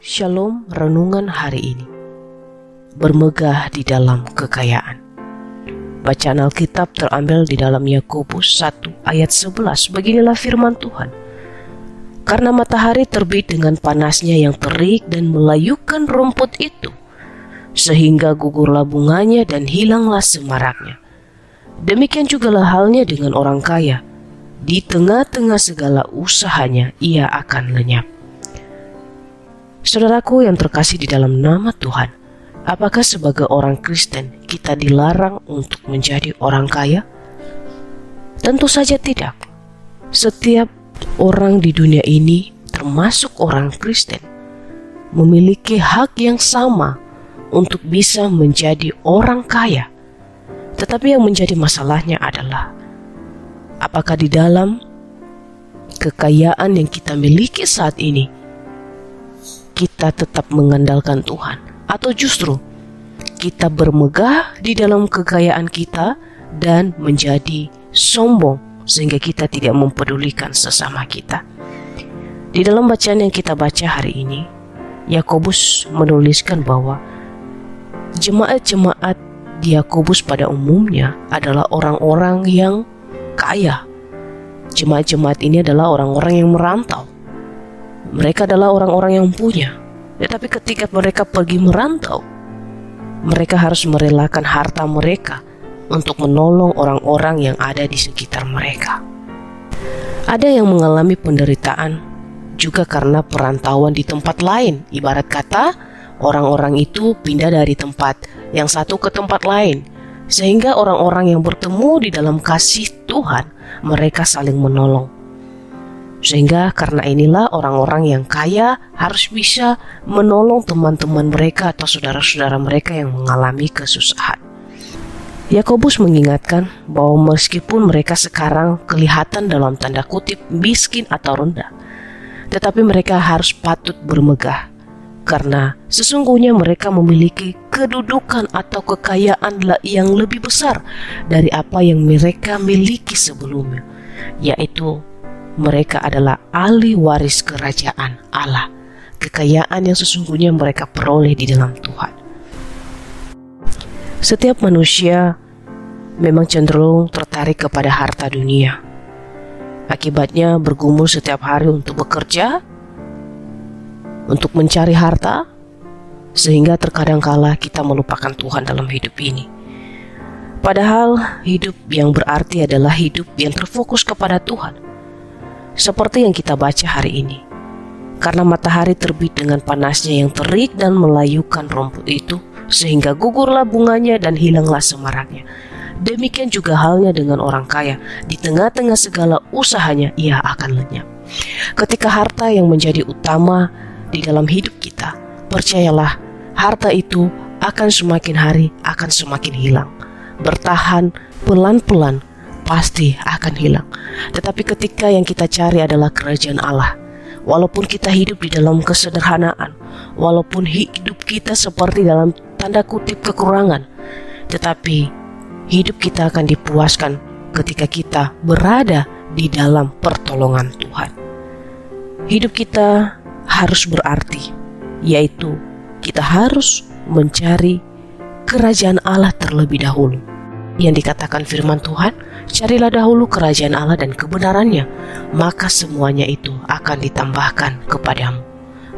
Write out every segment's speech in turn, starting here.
Shalom renungan hari ini. Bermegah di dalam kekayaan. Bacaan Alkitab terambil di dalam Yakobus 1 ayat 11. Beginilah firman Tuhan. Karena matahari terbit dengan panasnya yang terik dan melayukan rumput itu, sehingga gugurlah bunganya dan hilanglah semaraknya. Demikian jugalah halnya dengan orang kaya. Di tengah-tengah segala usahanya ia akan lenyap. Saudaraku yang terkasih di dalam nama Tuhan, apakah sebagai orang Kristen kita dilarang untuk menjadi orang kaya? Tentu saja tidak. Setiap orang di dunia ini, termasuk orang Kristen, memiliki hak yang sama untuk bisa menjadi orang kaya. Tetapi yang menjadi masalahnya adalah, apakah di dalam kekayaan yang kita miliki saat ini, kita tetap mengandalkan Tuhan, atau justru kita bermegah di dalam kekayaan kita dan menjadi sombong sehingga kita tidak mempedulikan sesama kita. Di dalam bacaan yang kita baca hari ini, Yakobus menuliskan bahwa jemaat-jemaat di Yakobus pada umumnya adalah orang-orang yang kaya. Jemaat-jemaat ini adalah orang-orang yang merantau. Mereka adalah orang-orang yang punya. Tetapi ketika mereka pergi merantau, mereka harus merelakan harta mereka untuk menolong orang-orang yang ada di sekitar mereka. Ada yang mengalami penderitaan juga karena perantauan di tempat lain. Ibarat kata, orang-orang itu pindah dari tempat yang satu ke tempat lain, sehingga orang-orang yang bertemu di dalam kasih Tuhan, mereka saling menolong. Sehingga karena inilah orang-orang yang kaya harus bisa menolong teman-teman mereka atau saudara-saudara mereka yang mengalami kesusahan. Yakobus mengingatkan bahwa meskipun mereka sekarang kelihatan dalam tanda kutip miskin atau rendah, tetapi mereka harus patut bermegah, karena sesungguhnya mereka memiliki kedudukan atau kekayaan yang lebih besar dari apa yang mereka miliki sebelumnya, yaitu mereka adalah ahli waris kerajaan Allah, kekayaan yang sesungguhnya mereka peroleh di dalam Tuhan. Setiap manusia memang cenderung tertarik kepada harta dunia. Akibatnya bergumul setiap hari untuk bekerja, untuk mencari harta, sehingga terkadang kala kita melupakan Tuhan dalam hidup ini. Padahal hidup yang berarti adalah hidup yang terfokus kepada Tuhan. Seperti yang kita baca hari ini, karena matahari terbit dengan panasnya yang terik dan melayukan rumput itu, sehingga gugurlah bunganya dan hilanglah semaraknya. Demikian juga halnya dengan orang kaya, di tengah-tengah segala usahanya ia akan lenyap. Ketika harta yang menjadi utama di dalam hidup kita, percayalah, harta itu akan semakin hari akan semakin hilang. Bertahan pelan-pelan pasti akan hilang. Tetapi ketika yang kita cari adalah kerajaan Allah, walaupun kita hidup di dalam kesederhanaan, walaupun hidup kita seperti dalam tanda kutip kekurangan, tetapi hidup kita akan dipuaskan ketika kita berada di dalam pertolongan Tuhan. Hidup kita harus berarti, yaitu kita harus mencari kerajaan Allah terlebih dahulu. Yang dikatakan firman Tuhan, carilah dahulu kerajaan Allah dan kebenarannya, maka semuanya itu akan ditambahkan kepadamu.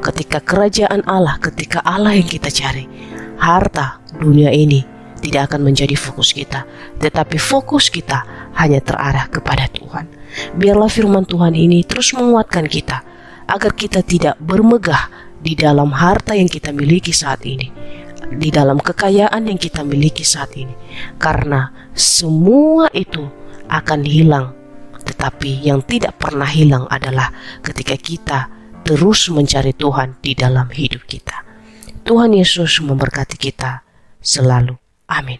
Ketika kerajaan Allah, ketika Allah yang kita cari, harta dunia ini tidak akan menjadi fokus kita, tetapi fokus kita hanya terarah kepada Tuhan. Biarlah firman Tuhan ini terus menguatkan kita, agar kita tidak bermegah di dalam harta yang kita miliki saat ini, di dalam kekayaan yang kita miliki saat ini, karena semua itu akan hilang. Tetapi yang tidak pernah hilang adalah ketika kita terus mencari Tuhan di dalam hidup kita. Tuhan Yesus memberkati kita selalu. Amin.